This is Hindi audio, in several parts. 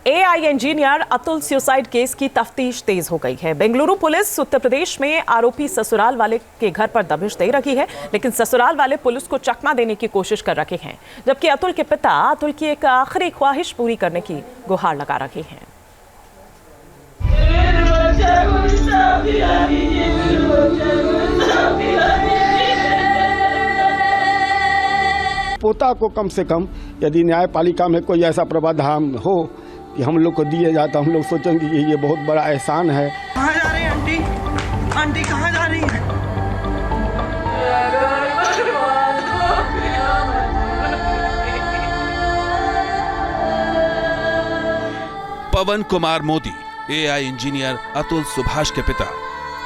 AI engineer Atul suicide case की तफ्तीश तेज हो गई है। बेंगलुरु पुलिस उत्तर प्रदेश में आरोपी ससुराल वाले के घर पर दबिश दे रही है, लेकिन ससुराल वाले पुलिस को चकमा देने की कोशिश कर रहे हैं, जबकि अतुल के पिता अतुल की एक आखिरी ख्वाहिश पूरी करने की गुहार लगा रहे हैं। पोता को कम से कम यदि न्यायपालिका में कोई ऐसा प्रावधान हो कि हम लोग को दिए जाए तो हम लोग सोचेंगे कि ये बहुत बड़ा एहसान है। कहाँ जा रही है आंटी? आंटी कहाँ जा रही है? पवन कुमार मोदी, एआई इंजीनियर अतुल सुभाष के पिता,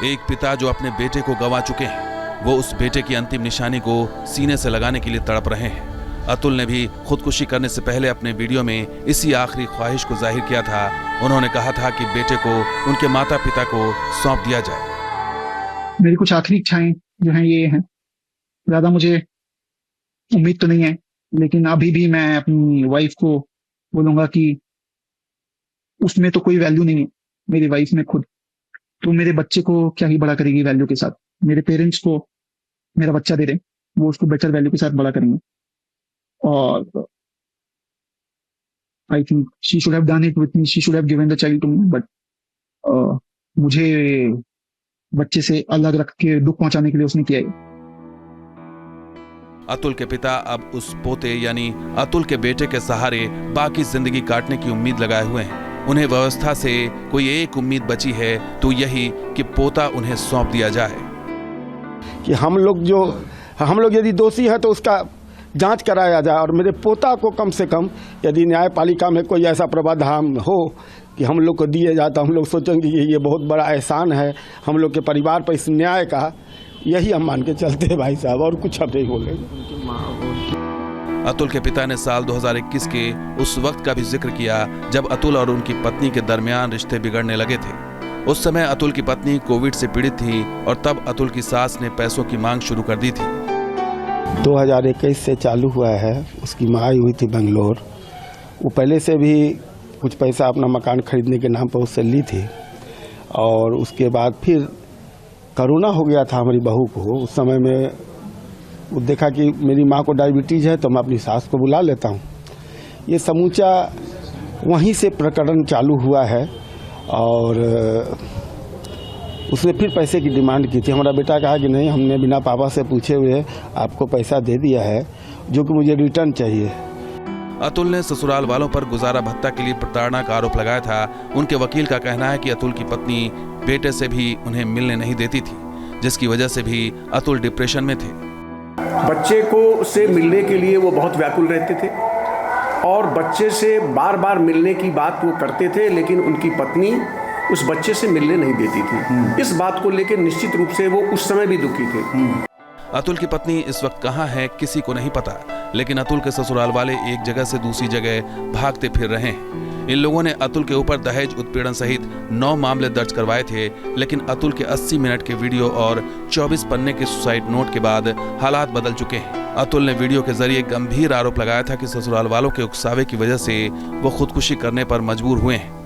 एक पिता जो अपने बेटे को गंवा चुके हैं। वो उस बेटे की अंतिम निशानी को सीने से लगाने के लिए तड़प रहे हैं। अतुल ने भी खुदकुशी करने से पहले अपने वीडियो में इसी आखिरी ख्वाहिश को जाहिर किया था। उन्होंने कहा था कि बेटे को उनके माता पिता को सौंप दिया जाए। मेरी कुछ आखिरी इच्छाएं जो हैं ये हैं, ज्यादा मुझे उम्मीद तो नहीं है, लेकिन अभी भी मैं अपनी वाइफ को बोलूंगा कि उसमें तो कोई वैल्यू नहीं है, मेरी वाइफ में खुद, तो मेरे बच्चे को क्या ही बड़ा करेगी वैल्यू के साथ। मेरे पेरेंट्स को मेरा बच्चा दे दें, वो उसको बेटर वैल्यू के साथ बड़ा करेंगे। और I think she should have done it with me, she should have given the child to me, but मुझे बच्चे से अलग रख के दुख पहुंचाने के लिए उसने किया है। अतुल के पिता अब उस पोते यानी अतुल के बेटे के सहारे बाकी जिंदगी काटने की उम्मीद लगाए हुए हैं। उन्हें व्यवस्था से कोई एक उम्मीद बची है तो यही कि पोता उन्हें सौंप दिया जाए। कि हम लोग यदि दोषी है तो उसका जांच कराया जाए, और मेरे पोता को कम से कम यदि न्यायपालिका में कोई ऐसा प्रावधान हो कि हम लोग को दिए जाए तो हम लोग सोचेंगे कि ये बहुत बड़ा एहसान है हम लोग के परिवार पर इस न्याय का। यही हम मान के चलते हैं भाई साहब, और कुछ हम नहीं बोलेंगे। अतुल के पिता ने साल 2021 के उस वक्त का भी जिक्र किया जब अतुल और उनकी पत्नी के दरमियान रिश्ते बिगड़ने लगे थे। उस समय अतुल की पत्नी कोविड से पीड़ित थी और तब अतुल की सास ने पैसों की मांग शुरू कर दी थी। 2021 से चालू हुआ है। उसकी माँ आई हुई थी बेंगलोर। वो पहले से भी कुछ पैसा अपना मकान खरीदने के नाम पर उससे ली थी, और उसके बाद फिर कोरोना हो गया था हमारी बहू को। उस समय में वो देखा कि मेरी माँ को डायबिटीज़ है तो मैं अपनी सास को बुला लेता हूँ। ये समूचा वहीं से प्रकरण चालू हुआ है, और उसने फिर पैसे की डिमांड की थी। हमारा बेटा कहा कि नहीं, हमने बिना पापा से पूछे हुए आपको पैसा दे दिया है जो कि मुझे रिटर्न चाहिए। अतुल ने ससुराल वालों पर गुजारा भत्ता के लिए प्रताड़ना का आरोप लगाया था। उनके वकील का कहना है कि अतुल की पत्नी बेटे से भी उन्हें मिलने नहीं देती थी, जिसकी वजह से भी अतुल डिप्रेशन में थे। बच्चे को से मिलने के लिए वो बहुत व्याकुल रहते थे और बच्चे से बार बार मिलने की बात वो करते थे, लेकिन उनकी पत्नी उस बच्चे से मिलने नहीं देती थी। इस बात को लेकर निश्चित रूप से वो उस समय भी दुखी थे। अतुल की पत्नी इस वक्त कहाँ है किसी को नहीं पता, लेकिन अतुल के ससुराल वाले एक जगह से दूसरी जगह भागते फिर रहे हैं। इन लोगों ने अतुल के ऊपर दहेज उत्पीड़न सहित 9 मामले दर्ज करवाए थे, लेकिन अतुल के 80 मिनट के वीडियो और 24 पन्ने के सुसाइड नोट के बाद हालात बदल चुके हैं। अतुल ने वीडियो के जरिए गंभीर आरोप लगाया था कि ससुराल वालों के उकसावे की वजह से वो खुदकुशी करने पर मजबूर हुए हैं।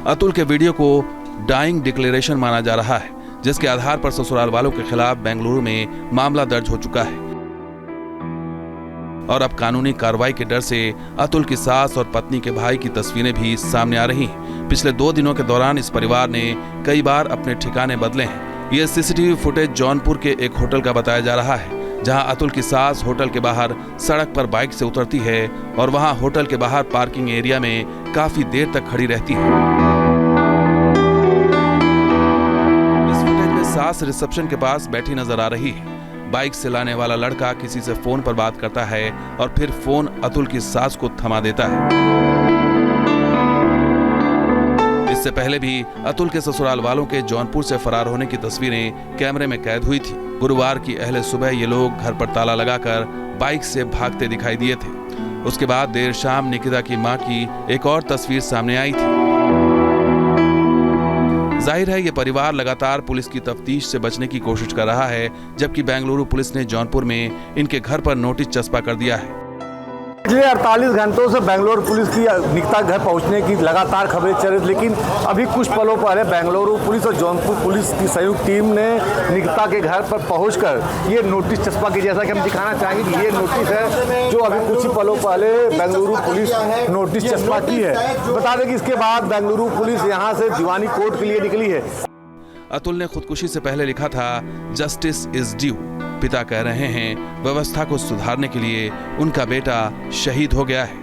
अतुल के वीडियो को डाइंग डिक्लेरेशन माना जा रहा है, जिसके आधार पर ससुराल वालों के खिलाफ बेंगलुरु में मामला दर्ज हो चुका है, और अब कानूनी कार्रवाई के डर से अतुल की सास और पत्नी के भाई की तस्वीरें भी सामने आ रही हैं। पिछले 2 दिनों के दौरान इस परिवार ने कई बार अपने ठिकाने बदले हैं। यह सीसीटीवी फुटेज जौनपुर के एक होटल का बताया जा रहा है, जहां अतुल की सास होटल के बाहर सड़क पर बाइक से उतरती है और वहां होटल के बाहर पार्किंग एरिया में काफी देर तक खड़ी रहती है। इस फुटेज में सास रिसेप्शन के पास बैठी नजर आ रही है। बाइक से लाने वाला लड़का किसी से फोन पर बात करता है और फिर फोन अतुल की सास को थमा देता है। इससे पहले भी अतुल के ससुराल वालों के जौनपुर से फरार होने की तस्वीरें कैमरे में कैद हुई थी। गुरुवार की अहले सुबह ये लोग घर पर ताला लगाकर बाइक से भागते दिखाई दिए थे। उसके बाद देर शाम निकिता की मां की एक और तस्वीर सामने आई थी। जाहिर है ये परिवार लगातार पुलिस की तफ्तीश से बचने की कोशिश कर रहा है, जबकि बेंगलुरु पुलिस ने जौनपुर में इनके घर पर नोटिस चस्पा कर दिया है। पिछले 48 घंटों से बेंगलुरु पुलिस की निकिता घर पहुंचने की लगातार खबरें चल रही, लेकिन अभी कुछ पलों पहले बेंगलुरु पुलिस और जौनपुर पुलिस की संयुक्त टीम ने निकिता के घर पर पहुंचकर ये नोटिस चस्पा की, जैसा कि हम दिखाना चाहेंगे कि ये नोटिस है जो अभी कुछ ही पलों पहले बेंगलुरु पुलिस नोटिस चस्पा की है। बता दें कि इसके बाद बेंगलुरु पुलिस यहाँ से दीवानी कोर्ट के लिए निकली है। अतुल ने खुदकुशी से पहले लिखा था, जस्टिस इज ड्यू। पिता कह रहे हैं व्यवस्था को सुधारने के लिए उनका बेटा शहीद हो गया है।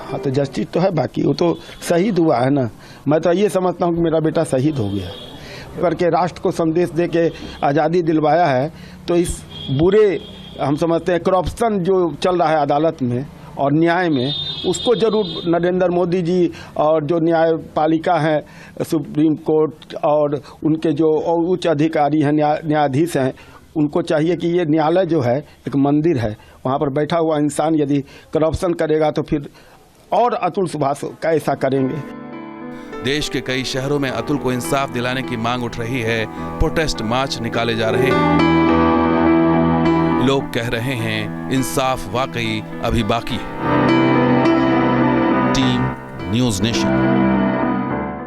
हाँ, तो जस्टिस तो है, बाकी वो तो शहीद हुआ है ना। मैं तो ये समझता हूँ कि मेरा बेटा शहीद हो गया करके राष्ट्र को संदेश दे के आज़ादी दिलवाया है। तो इस बुरे, हम समझते हैं करप्शन जो चल रहा है अदालत में और न्याय में, उसको जरूर नरेंद्र मोदी जी और जो न्यायपालिका है सुप्रीम कोर्ट और उनके जो उच्च अधिकारी हैं, न्यायाधीश हैं, उनको चाहिए कि ये न्यायालय जो है एक मंदिर है, वहाँ पर बैठा हुआ इंसान यदि करप्शन करेगा तो फिर और अतुल सुभाष कैसा करेंगे। देश के कई शहरों में अतुल को इंसाफ दिलाने की मांग उठ रही है। प्रोटेस्ट मार्च निकाले जा रहे हैं। लोग कह रहे हैं इंसाफ वाकई अभी बाकी है। Team news nation.